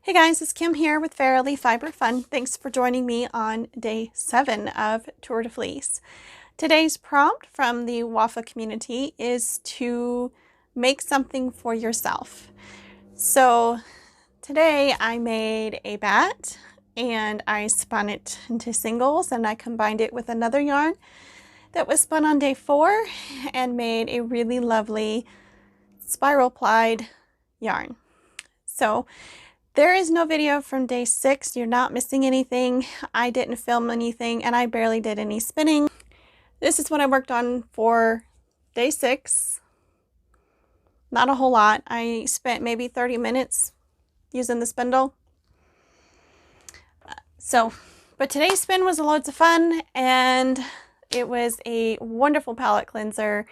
Hey guys, it's Kim here with Fairily Fiber Fun. Thanks for joining me on day 7 of Tour de Fleece. Today's prompt from the Wafa community is to make something for yourself. So today I made a bat and I spun it into singles and I combined it with another yarn that was spun on day 4 and made a really lovely spiral plied yarn. So there is no video from day 6. You're not missing anything. I didn't film anything and I barely did any spinning. This is what I worked on for day 6. Not a whole lot. I spent maybe 30 minutes using the spindle. But today's spin was loads of fun and it was a wonderful palette cleanser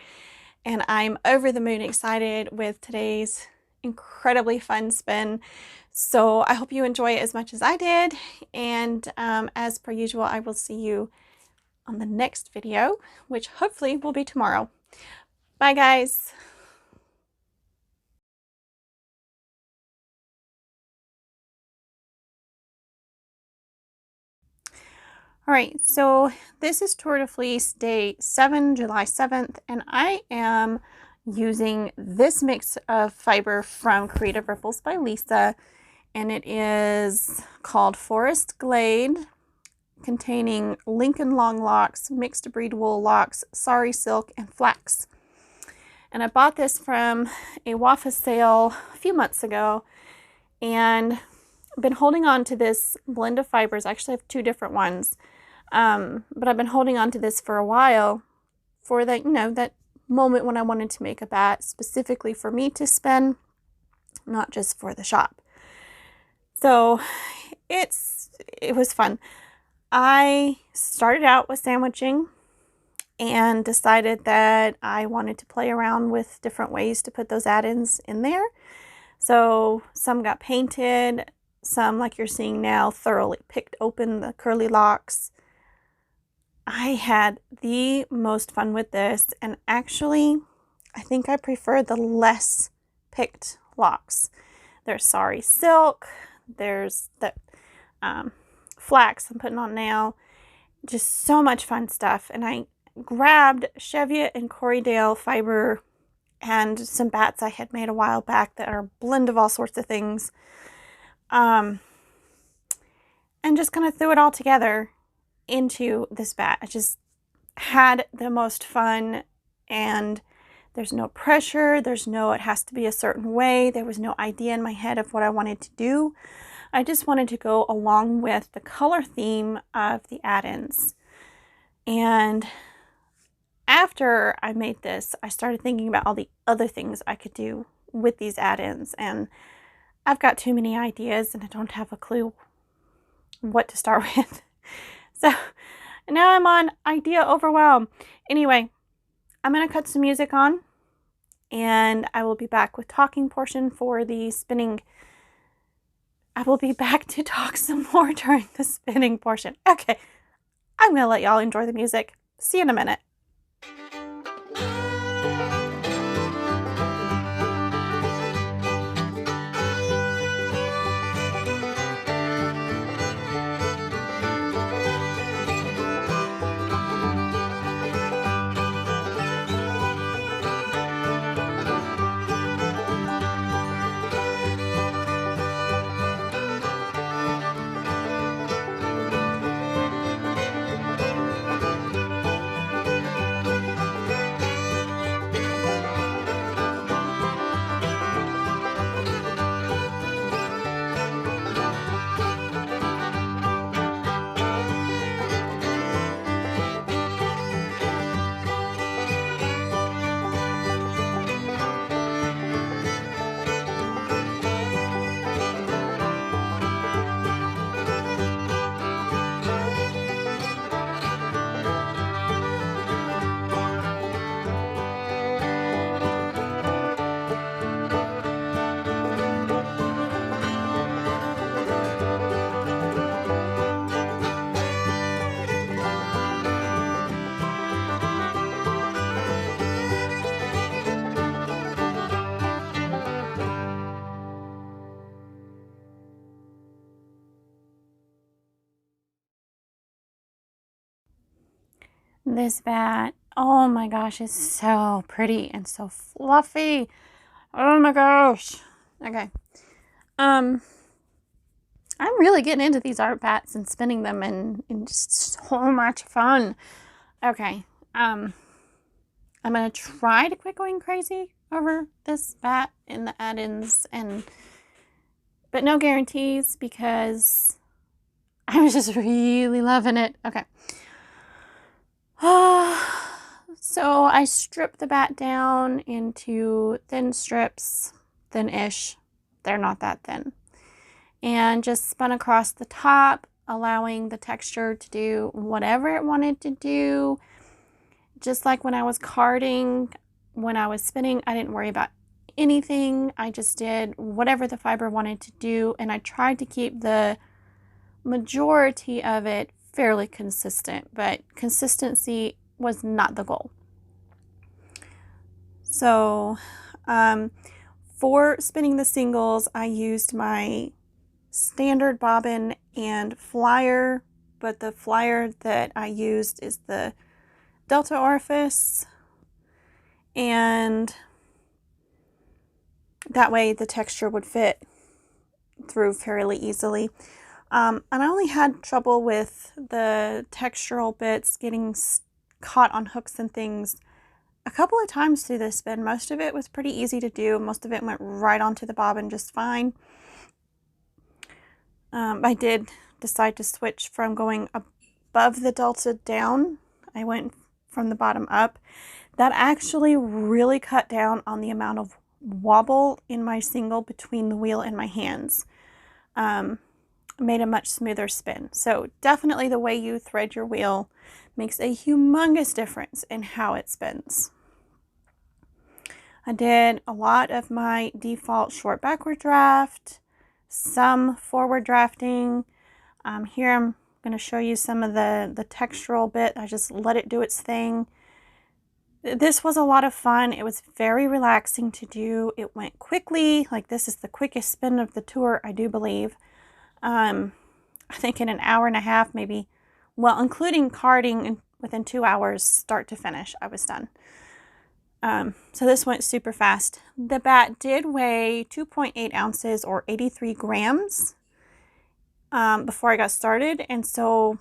and I'm over the moon excited with today's incredibly fun spin. So I hope you enjoy it as much as I did, and as per usual, I will see you on the next video, which hopefully will be tomorrow. Bye guys! Alright, so this is Tour de Fleece day 7, July 7th, and I am using this mix of fiber from Creative Ripples by Lisa, and it is called Forest Glade, containing Lincoln long locks, mixed breed wool locks, sari silk, and flax. And I bought this from a Wafa sale a few months ago, and I've been holding on to this blend of fibers. I actually have 2 different ones, but I've been holding on to this for a while for that, that moment when I wanted to make a bat specifically for me to spin, not just for the shop. So it was fun. I started out with sandwiching and decided that I wanted to play around with different ways to put those add-ins in there. So some got painted, some, like you're seeing now, thoroughly picked open the curly locks. I had the most fun with this, and actually I think I prefer the less picked locks. There's sari silk, there's the flax I'm putting on now, just so much fun stuff. And I grabbed Cheviot and Corriedale fiber and some bats I had made a while back that are a blend of all sorts of things, and just kind of threw it all together into this bat. I just had the most fun, and there's no pressure, there's no it has to be a certain way, there was no idea in my head of what I wanted to do. I just wanted to go along with the color theme of the add-ins. And after I made this, I started thinking about all the other things I could do with these add-ins, and I've got too many ideas and I don't have a clue what to start with. So now I'm on idea overwhelm. Anyway, I'm going to cut some music on and I will be back with talking portion for the spinning. I will be back to talk some more during the spinning portion. Okay, I'm going to let y'all enjoy the music. See you in a minute. This bat, oh my gosh, is so pretty and so fluffy. Oh my gosh. Okay. I'm really getting into these art bats and spinning them and just so much fun. Okay. I'm gonna try to quit going crazy over this bat and the add-ins but no guarantees because I was just really loving it. Okay. So I stripped the bat down into thin strips, thin-ish. They're not that thin. And just spun across the top, allowing the texture to do whatever it wanted to do. Just like when I was carding, when I was spinning, I didn't worry about anything. I just did whatever the fiber wanted to do, and I tried to keep the majority of it fairly consistent, but consistency was not the goal. So for spinning the singles, I used my standard bobbin and flyer, but the flyer that I used is the Delta orifice, and that way the texture would fit through fairly easily. And I only had trouble with the textural bits getting caught on hooks and things a couple of times through this spin. Most of it was pretty easy to do. Most of it went right onto the bobbin just fine. I did decide to switch from going above the Delta down. I went from the bottom up. That actually really cut down on the amount of wobble in my single between the wheel and my hands. Made a much smoother spin. So definitely the way you thread your wheel makes a humongous difference in how it spins. I did a lot of my default short backward draft, some forward drafting. Here I'm going to show you some of the textural bit. I just let it do its thing. This was a lot of fun. It was very relaxing to do. It went quickly. Like, this is the quickest spin of the tour, I do believe. I think in an hour and a half, maybe, well, including carding, within 2 hours, start to finish, I was done. So this went super fast. The bat did weigh 2.8 ounces or 83 grams before I got started, and so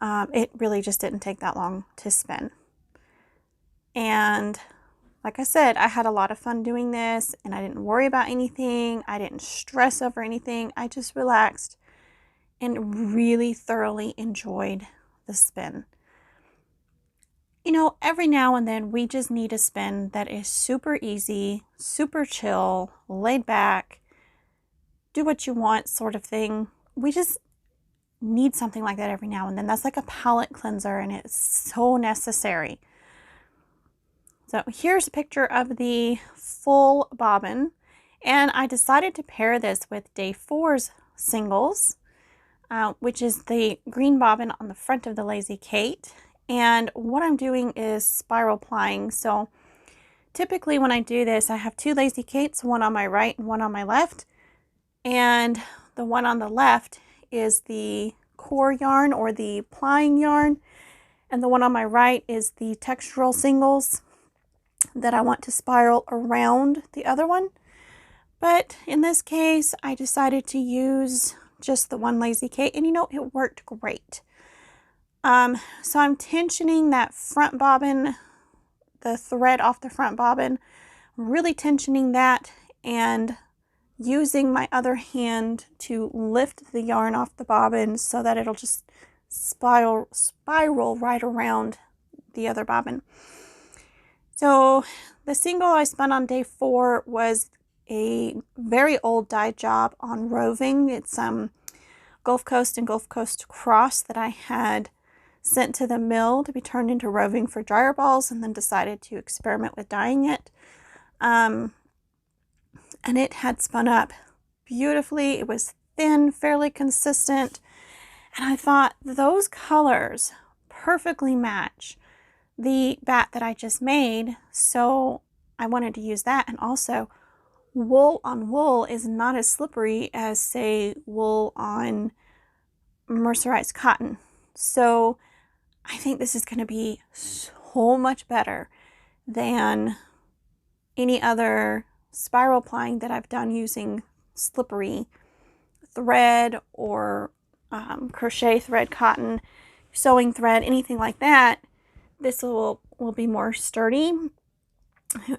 it really just didn't take that long to spin. And like I said, I had a lot of fun doing this, and I didn't worry about anything. I didn't stress over anything. I just relaxed and really thoroughly enjoyed the spin. You know, every now and then we just need a spin that is super easy, super chill, laid back, do what you want sort of thing. We just need something like that every now and then. That's like a palate cleanser, and it's so necessary. So here's a picture of the full bobbin, and I decided to pair this with day 4's singles, which is the green bobbin on the front of the Lazy Kate. And what I'm doing is spiral plying. So typically when I do this, I have 2 Lazy Kates, one on my right and one on my left. And the one on the left is the core yarn or the plying yarn. And the one on my right is the textural singles that I want to spiral around the other one. But in this case, I decided to use just the one Lazy Kate, and you know, it worked great. So I'm tensioning that front bobbin, the thread off the front bobbin, really tensioning that and using my other hand to lift the yarn off the bobbin so that it'll just spiral right around the other bobbin. So the single I spun on day 4 was a very old dye job on roving. It's Gulf Coast and Gulf Coast Cross that I had sent to the mill to be turned into roving for dryer balls, and then decided to experiment with dyeing it. And it had spun up beautifully. It was thin, fairly consistent, and I thought those colors perfectly match the bat that I just made, so I wanted to use that. And also, wool on wool is not as slippery as, say, wool on mercerized cotton. So I think this is going to be so much better than any other spiral plying that I've done using slippery thread or crochet thread, cotton, sewing thread, anything like that. This will be more sturdy,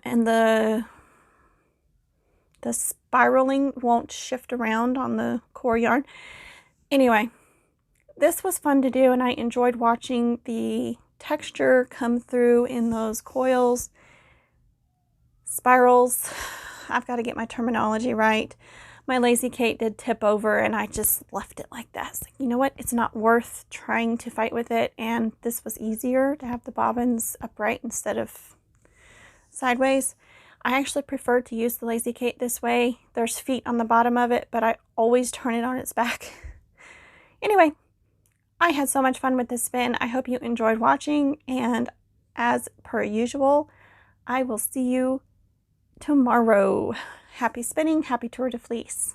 and the spiraling won't shift around on the core yarn. Anyway, this was fun to do, and I enjoyed watching the texture come through in those coils. Spirals, I've got to get my terminology right. My Lazy Kate did tip over, and I just left it like that. It's like, you know what? It's not worth trying to fight with it, and this was easier to have the bobbins upright instead of sideways. I actually prefer to use the Lazy Kate this way. There's feet on the bottom of it, but I always turn it on its back. Anyway, I had so much fun with this spin. I hope you enjoyed watching, and as per usual, I will see you tomorrow. Happy spinning, happy tour de fleece.